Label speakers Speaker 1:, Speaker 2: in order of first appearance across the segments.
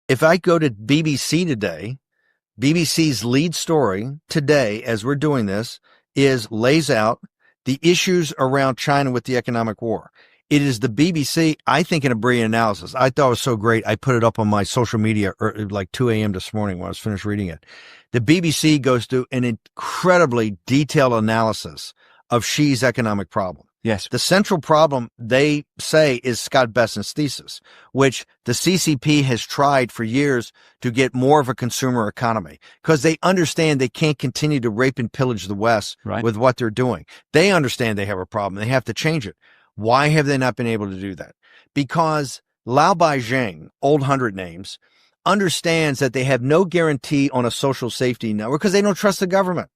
Speaker 1: if I go to BBC today, BBC's lead story today, as we're doing this, lays out the issues around China with the economic war. It is the BBC, I think, in a brilliant analysis. I thought it was so great. I put it up on my social media like 2 a.m. this morning when I was finished reading it. The BBC goes through an incredibly detailed analysis of Xi's economic problem.
Speaker 2: Yes.
Speaker 1: The central problem, they say, is Scott Bessent's thesis, which the CCP has tried for years to get more of a consumer economy because they understand they can't continue to rape and pillage the West with what they're doing. They understand they have a problem. They have to change it. Why have they not been able to do that? Because Lao Beijing, old 100 names, understands that they have no guarantee on a social safety network because they don't trust the government.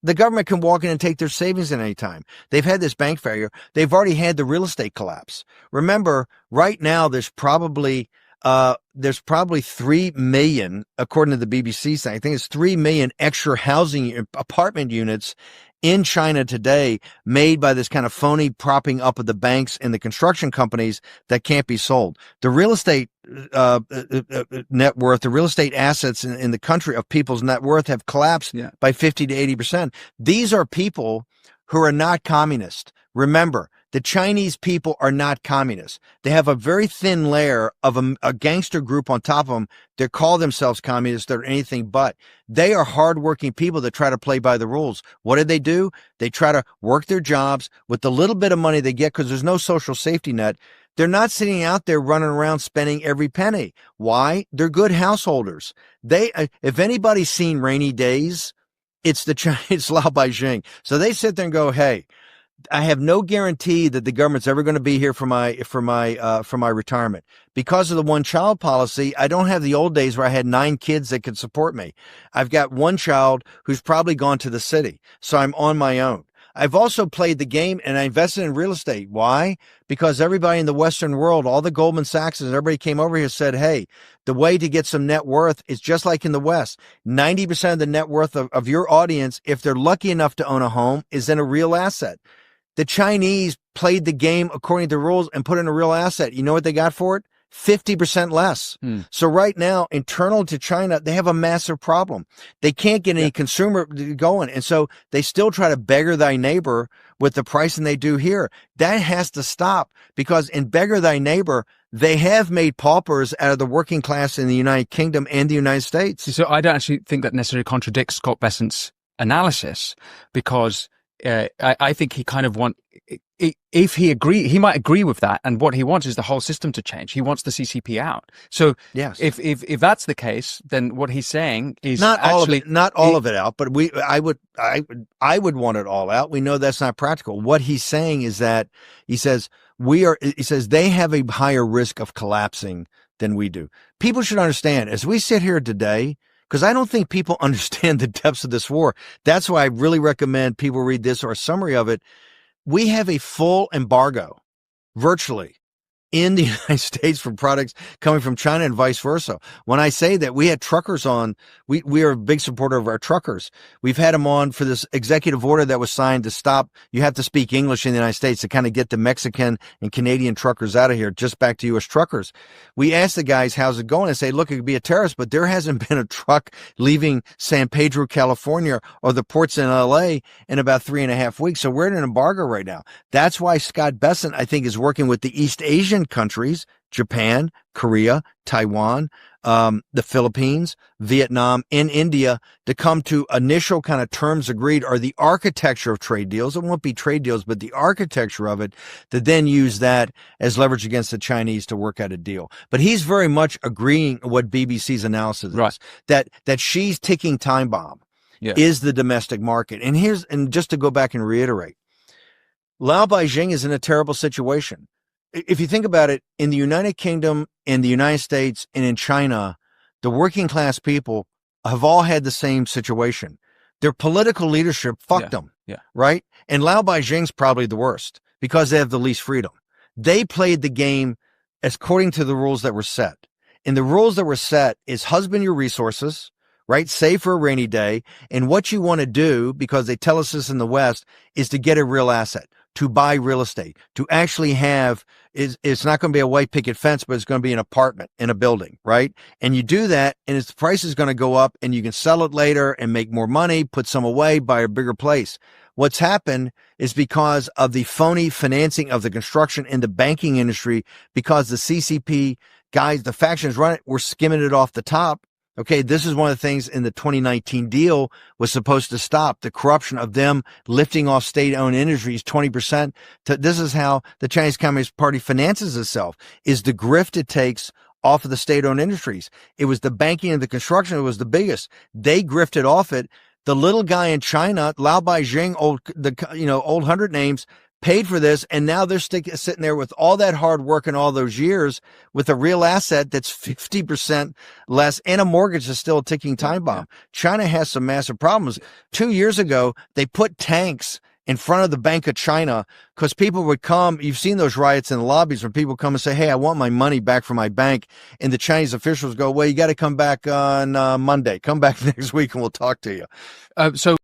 Speaker 1: The government can walk in and take their savings at any time. They've had this bank failure. They've already had the real estate collapse. Remember, right now there's probably 3 million, according to the BBC site, I think it's 3 million extra housing apartment units in China today made by this kind of phony propping up of the banks and the construction companies that can't be sold. The real estate net worth, the real estate assets in the country of people's net worth have collapsed by 50 to 80%. These are people who are not communist. Remember, the Chinese people are not communists. They have a very thin layer of a gangster group on top of them. They call themselves communists. They're anything but. They are hardworking people that try to play by the rules. What do? They try to work their jobs with the little bit of money they get because there's no social safety net. They're not sitting out there running around spending every penny. Why? They're good householders. If anybody's seen Rainy Days, it's Lao Beijing. So they sit there and go, hey, I have no guarantee that the government's ever going to be here for my retirement. Because of the one-child policy, I don't have the old days where I had 9 kids that could support me. I've got one child who's probably gone to the city, so I'm on my own. I've also played the game and I invested in real estate. Why? Because everybody in the Western world, all the Goldman Sachs, everybody came over here and said, hey, the way to get some net worth is just like in the West. 90% of the net worth of your audience, if they're lucky enough to own a home, is in a real asset. The Chinese played the game according to the rules and put in a real asset. You know what they got for it? 50% less. So right now, internal to China, they have a massive problem. They can't get any consumer going. And so they still try to beggar thy neighbor with the pricing they do here. That has to stop because in beggar thy neighbor, they have made paupers out of the working class in the United Kingdom and the United States.
Speaker 2: So I don't actually think that necessarily contradicts Scott Bessent's analysis because I think he kind of if he might agree with that, and what he wants is the whole system to change. He wants the CCP out. So
Speaker 1: yes,
Speaker 2: if that's the case, then what he's saying is
Speaker 1: not all of it out, but I would want it all out. We know that's not practical. What he's saying is that he says they have a higher risk of collapsing than we do. People should understand as we sit here today, because I don't think people understand the depths of this war. That's why I really recommend people read this or a summary of it. We have a full embargo, virtually, in the United States for products coming from China and vice versa. When I say that, we had truckers on. We are a big supporter of our truckers. We've had them on for this executive order that was signed to stop. You have to speak English in the United States to kind of get the Mexican and Canadian truckers out of here, just back to U.S. truckers. We asked the guys, how's it going? And say, look, it could be a terrorist, but there hasn't been a truck leaving San Pedro, California or the ports in L.A. in about 3.5 weeks. So we're in an embargo right now. That's why Scott Bessent, I think, is working with the East Asian countries, Japan, Korea, Taiwan, the Philippines, Vietnam, and India to come to initial kind of terms agreed or the architecture of trade deals. It won't be trade deals, but the architecture of it to then use that as leverage against the Chinese to work out a deal. But he's very much agreeing what BBC's analysis is, that Xi's ticking time bomb is the domestic market. And just to go back and reiterate, Lao Beijing is in a terrible situation. If you think about it, in the United Kingdom, in the United States, and in China, the working class people have all had the same situation. Their political leadership fucked them, right? And Lao Beijing's probably the worst because they have the least freedom. They played the game according to the rules that were set. And the rules that were set is husband your resources, right? Save for a rainy day. And what you want to do, because they tell us this in the West, is to get a real asset. to buy real estate, to actually have, it's not going to be a white picket fence, but it's going to be an apartment in a building, right? And you do that, and its price is going to go up, and you can sell it later and make more money, put some away, buy a bigger place. What's happened is because of the phony financing of the construction and the banking industry, because the CCP guys, the factions run it, were skimming it off the top. Okay, this is one of the things in the 2019 deal was supposed to stop the corruption of them lifting off state-owned industries 20%. This is how the Chinese Communist Party finances itself, is the grift it takes off of the state-owned industries. It was the banking and the construction that was the biggest. They grifted off it. The little guy in China, Lao Baijing, old 100 names, paid for this, and now they're sitting there with all that hard work and all those years with a real asset that's 50% less, and a mortgage is still a ticking time bomb. China has some massive problems. 2 years ago, they put tanks in front of the Bank of China because people would come. You've seen those riots in the lobbies where people come and say, hey, I want my money back from my bank. And the Chinese officials go, well, you got to come back on Monday. Come back next week and we'll talk to you.
Speaker 2: So